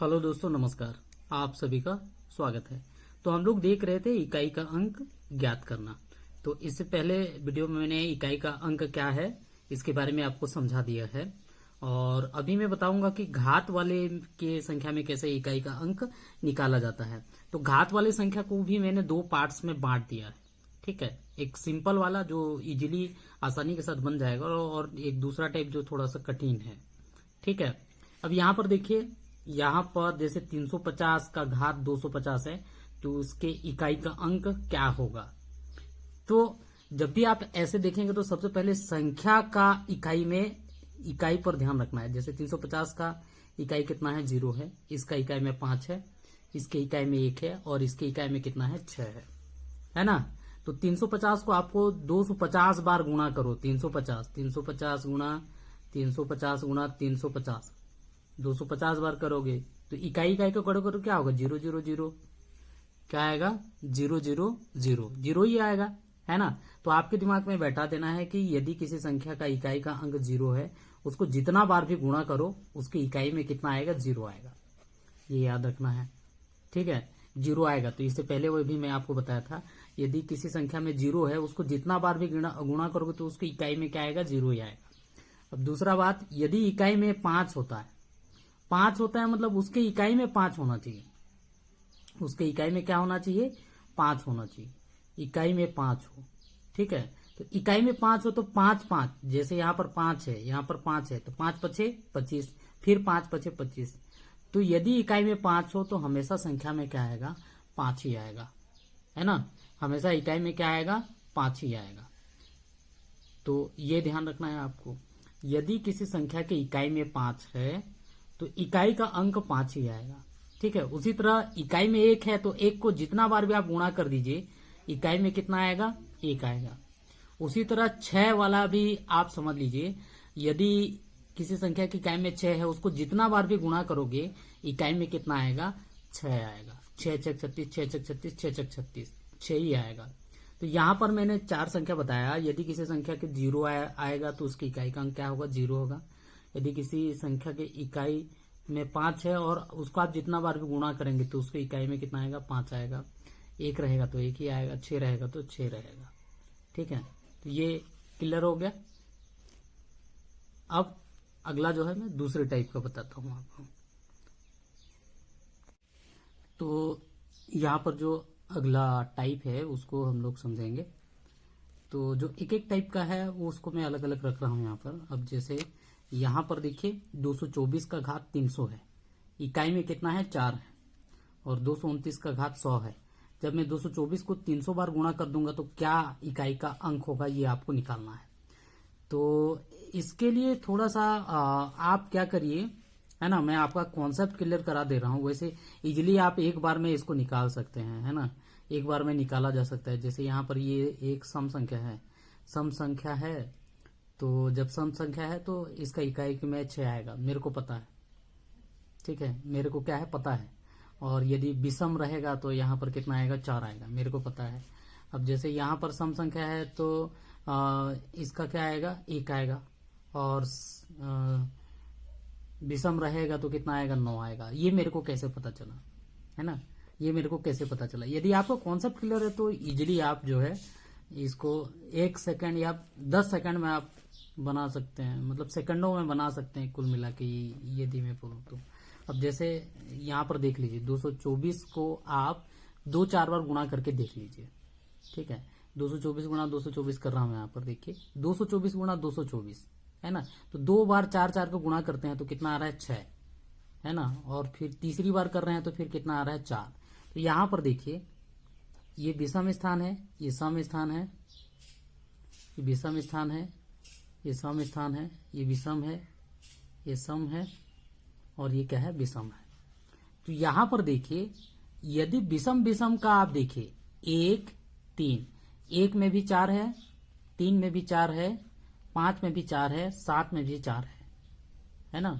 Hello दोस्तों, नमस्कार। आप सभी का स्वागत है। तो हम लोग देख रहे थे इकाई का अंक ज्ञात करना। तो इससे पहले वीडियो में मैंने इकाई का अंक क्या है इसके बारे में आपको समझा दिया है, और अभी मैं बताऊंगा कि घात वाले के संख्या में कैसे इकाई का अंक निकाला जाता है। तो घात वाले संख्या को भी मैंने दो पार्ट्स में बांट दिया है। ठीक है, एक सिंपल वाला जो इजीली आसानी के साथ बन जाएगा, और एक दूसरा टाइप जो थोड़ा सा कठिन है। ठीक है, अब यहाँ पर देखिए, यहाँ पर जैसे 350 का घात 250 है, तो उसके इकाई का अंक क्या होगा। तो जब भी आप ऐसे देखेंगे तो सबसे पहले संख्या का इकाई पर ध्यान रखना है। जैसे 350 का इकाई कितना है, 0 है। इसका इकाई में 5 है, इसके इकाई में 1 है, और इसके इकाई में कितना है, 6 है ना। तो 350 को आपको 250 बार गुणा करो। 350 गुणा 350 250 बार करोगे तो इकाई का करो क्या होगा, 0 0 0। क्या आएगा, 0 0 0 0 ही आएगा, है ना। तो आपके दिमाग में बैठा देना है कि यदि किसी संख्या का इकाई का अंक 0 है, उसको जितना बार भी गुणा करो उसकी इकाई में कितना आएगा, 0 आएगा। ये याद रखना है। ठीक है, 0 आएगा। तो इससे पहले वो भी मैं आपको बताया था, यदि किसी संख्या में 0 है, उसको जितना बार भी गुणा करोगे तो उसकी इकाई में क्या आएगा, 0 ही आएगा। अब दूसरा बात, यदि इकाई में 5 होता है, 5 होता है मतलब उसके इकाई में 5 होना चाहिए। उसके इकाई में क्या होना चाहिए, 5 होना चाहिए। इकाई में 5 हो। ठीक है, तो इकाई में 5 हो तो 5 5, जैसे यहाँ पर 5 है, यहाँ पर 5 है, तो 5 पछे 25, फिर 5 पछे 25। तो यदि इकाई में 5 हो तो हमेशा संख्या में क्या आएगा, 5 ही आएगा, है ना। हमेशा इकाई में क्या आएगा, 5 ही आएगा। तो ये ध्यान रखना है आपको। यदि किसी संख्या के इकाई में 5 है तो इकाई का अंक 5 ही आएगा। ठीक है, उसी तरह इकाई में 1 है तो 1 को जितना बार भी आप गुणा कर दीजिए, इकाई में कितना आएगा, 1 आएगा। उसी तरह 6 वाला भी आप समझ लीजिए, यदि किसी संख्या की इकाई में 6 है, उसको जितना बार भी गुणा करोगे इकाई में कितना आएगा, 6 आएगा। 6 6 36, 6 6 36, 6 6 36, 6 ही आएगा। तो यहाँ पर मैंने 4 संख्या बताया। यदि किसी संख्या के 0 आएगा तो उसकी इकाई का अंक क्या होगा, 0 होगा। यदि किसी संख्या के इकाई में 5 है और उसको आप जितना बार भी गुणा करेंगे तो उसकी इकाई में कितना आएगा, 5 आएगा। 1 रहेगा तो 1 ही आएगा, 6 रहेगा तो 6 रहेगा। ठीक है, तो ये क्लियर हो गया। अब अगला जो है मैं दूसरे टाइप का बताता हूं आपको। तो यहाँ पर जो अगला टाइप है उसको हम लोग समझेंगे। तो जो एक एक टाइप का है वो उसको मैं अलग अलग रख रहा हूं यहाँ पर। अब जैसे यहाँ पर देखिए, 224 का घात 300 है, इकाई में कितना है, 4 है, और 229 का घात 100 है। जब मैं 224 को 300 बार गुणा कर दूंगा तो क्या इकाई का अंक होगा, ये आपको निकालना है। तो इसके लिए थोड़ा सा आप क्या करिए, है ना, मैं आपका कॉन्सेप्ट क्लियर करा दे रहा हूं। वैसे इजिली आप एक बार में इसको निकाल सकते हैं, है ना, एक बार में निकाला जा सकता है। जैसे यहाँ पर ये एक सम संख्या है, तो जब सम संख्या है तो इसका इकाई में 6 आएगा, मेरे को पता है। ठीक है, मेरे को क्या है, पता है। और यदि विषम रहेगा तो यहाँ पर कितना आएगा, 4 आएगा, मेरे को पता है। अब जैसे यहाँ पर सम संख्या है तो इसका क्या आएगा, 1 आएगा, और विषम रहेगा तो कितना आएगा, 9 आएगा। ये मेरे को कैसे पता चला, है ना, ये मेरे को कैसे पता चला। यदि आपको कॉन्सेप्ट क्लियर है तो इजिली आप जो है इसको 1 सेकंड या 10 सेकंड में आप बना सकते हैं, मतलब सेकंडों में बना सकते हैं कुल मिला के, यदि मैं बोलूं तो। अब जैसे यहाँ पर देख लीजिए, 224 को आप 2-4 बार गुणा करके देख लीजिए। ठीक है, 224 गुणा 224 कर रहा हूं यहाँ पर, देखिए 224 गुणा 224, है ना। तो 2 बार 4 को गुणा करते हैं तो कितना आ रहा है, 6, है ना। और फिर तीसरी बार कर रहे हैं तो फिर कितना आ रहा है, 4। तो यहाँ पर देखिए, ये विषम स्थान है, ये सम स्थान है, ये विषम स्थान है, ये सम स्थान है, ये विषम है, ये सम है, और ये क्या है, विषम है। तो यहां पर देखिए, यदि विषम विषम का आप देखिए, 1 3, 1 में भी 4 है, 3 में भी 4 है, 5 में भी 4 है, 7 में भी 4 है ना।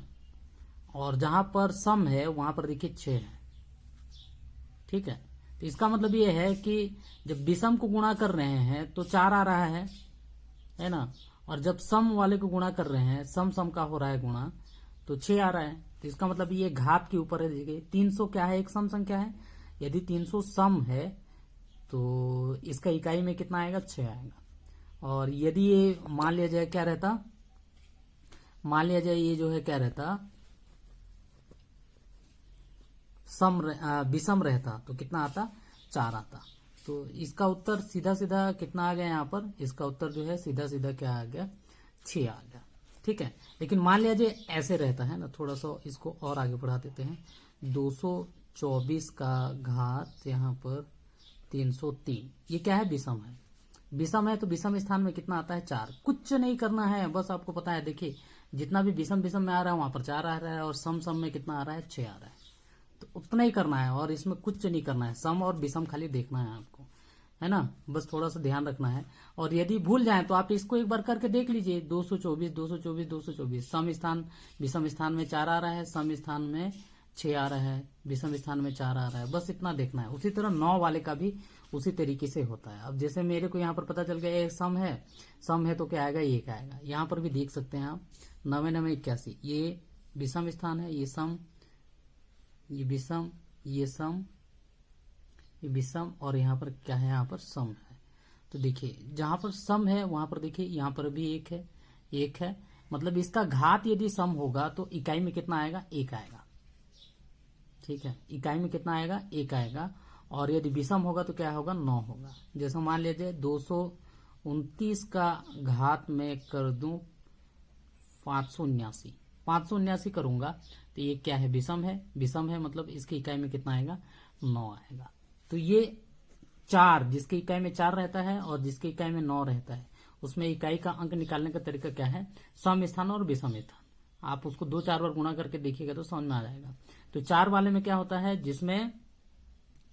और जहां पर सम है वहां पर देखिए 6 है। ठीक है, तो इसका मतलब ये है कि जब विषम को गुणा कर रहे हैं तो 4 आ रहा है ना। और जब सम वाले को गुणा कर रहे हैं, सम का हो रहा है गुणा, तो 6 आ रहा है। तो इसका मतलब ये घात के ऊपर है। देखिए 300 क्या है, एक सम संख्या है। यदि 300 सम है तो इसका इकाई में कितना आएगा, 6 आएगा। और यदि ये मान लिया जाए क्या रहता, मान लिया जाए ये जो है क्या रहता, विषम रहता तो कितना आता, 4 आता। तो इसका उत्तर सीधा सीधा कितना आ गया यहाँ पर, इसका उत्तर जो है सीधा सीधा क्या आ गया, 6 आ गया। ठीक है, लेकिन मान लिया जाए ऐसे रहता है ना, थोड़ा सा इसको और आगे बढ़ा देते हैं। 224 का घात यहाँ पर 303, ये क्या है, विषम है। विषम है तो विषम स्थान में कितना आता है, 4। कुछ नहीं करना है, बस आपको पता है, देखिए जितना भी विषम विषम में आ रहा है वहां पर 4 आ रहा है, और सम सम में कितना आ रहा है, 6 आ रहा है। तो उतना ही करना है और इसमें कुछ नहीं करना है, सम और विषम खाली देखना है आपको, है ना, बस थोड़ा सा ध्यान रखना है। और यदि भूल जाए तो आप इसको एक बार करके देख लीजिए। 224 224 224, सम स्थान विषम स्थान में 4 आ रहा है, सम स्थान में 6 आ रहा है, विषम स्थान में 4 आ रहा है, बस इतना देखना है। उसी तरह 9 वाले का भी उसी तरीके से होता है। अब जैसे मेरे को यहाँ पर पता चल गया सम है तो क्या आएगा, ये क्या आएगा। यहाँ पर भी देख सकते हैं आप, 9981, ये विषम स्थान है, ये सम, ये विषम, ये सम, ये विषम, और यहाँ पर क्या है, यहाँ पर सम है। तो देखिए जहां पर सम है वहां पर देखिए यहाँ पर भी एक है, मतलब इसका घात यदि सम होगा तो इकाई में कितना आएगा, 1 आएगा। ठीक है, इकाई में कितना आएगा, 1 आएगा। और यदि विषम होगा तो क्या होगा, 9 होगा। जैसे मान लीजिए 229 का घात में कर दूं 579 करूंगा तो ये क्या है, विषम है, मतलब इसकी इकाई में कितना आएगा, 9 आएगा। तो ये 4, जिसकी इकाई में 4 रहता है और जिसकी इकाई में 9 रहता है, उसमें इकाई का अंक निकालने का तरीका क्या है, सम स्थान और विषम स्थान। आप उसको 2-4 बार गुणा करके देखिएगा तो समझ में आ जाएगा। तो 4 वाले में क्या होता है, जिसमें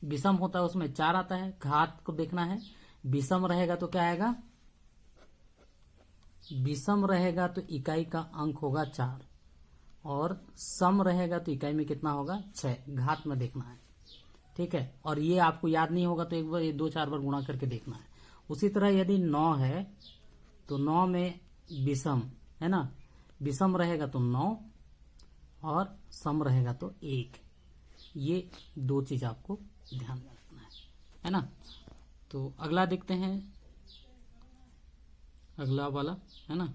विषम होता है उसमें 4 आता है। घात को देखना है, विषम रहेगा तो क्या आएगा, विषम रहेगा तो इकाई का अंक होगा 4, और सम रहेगा तो इकाई में कितना होगा, 6। घात में देखना है। ठीक है, और ये आपको याद नहीं होगा तो एक बार 2-4 बार गुणा करके देखना है। उसी तरह यदि 9 है तो 9 में विषम है ना, विषम रहेगा तो 9 और सम रहेगा तो 1। ये 2 चीज आपको ध्यान में रखना है ना। तो अगला देखते हैं, अगला वाला है ना।